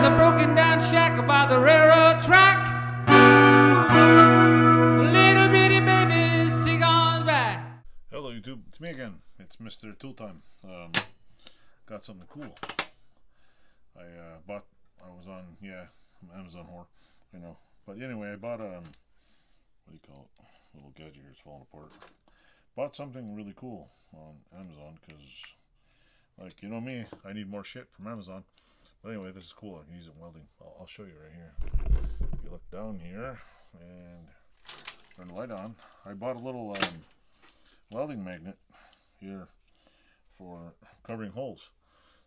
There's a broken down shack by the railroad track. Little bitty baby cigars back. Hello YouTube, it's me again. It's Mr. Tool Time. Got something cool. I was on, I'm Amazon whore, you know. But anyway, I bought what do you call it? A little gadget here is falling apart. Bought something really cool on Amazon because, like, you know me, I need more shit from Amazon. But anyway, this is cool. I can use it in welding. I'll show you right here. If you look down here and turn the light on, I bought a little welding magnet here for covering holes.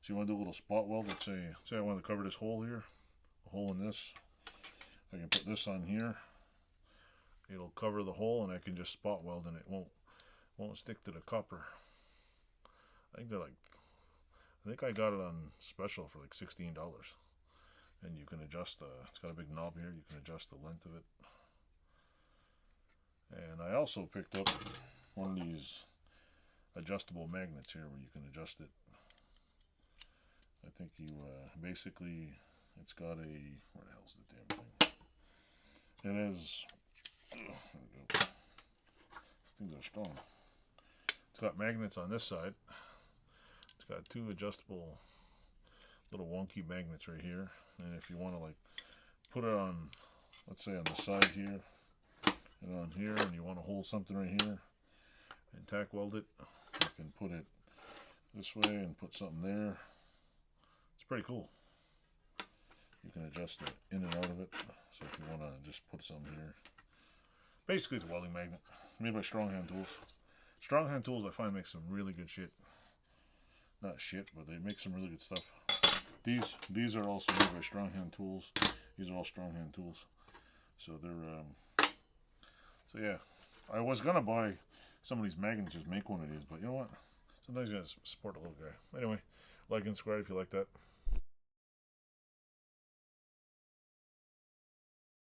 So you want to do a little spot weld. Let's say I want to cover this hole here, a hole in this. I can put this on here. It'll cover the hole, and I can just spot weld, and it won't stick to the copper. I think I got it on special for like $16. And you can adjust it's got a big knob here. You can adjust the length of it. And I also picked up one of these adjustable magnets here where you can adjust it. I think you basically, it's got a, where the hell's the damn thing? It has, there we go. These things are strong. It's got magnets on this side. It's got two adjustable little wonky magnets right here. And if you want to like put it on, let's say on the side here and on here, and you want to hold something right here and tack weld it, you can put it this way and put something there. It's pretty cool. You can adjust it in and out of it. So if you want to just put something here. Basically it's a welding magnet made by Strong Hand Tools. Strong Hand Tools I find make some really good shit. Not shit, but they make some really good stuff. These are also made by Strong Hand Tools. These are all Strong Hand Tools. So they're so yeah. I was gonna buy some of these magnets, just make one of these, but you know what? Sometimes you gotta support a little guy. Anyway, like and subscribe if you like that.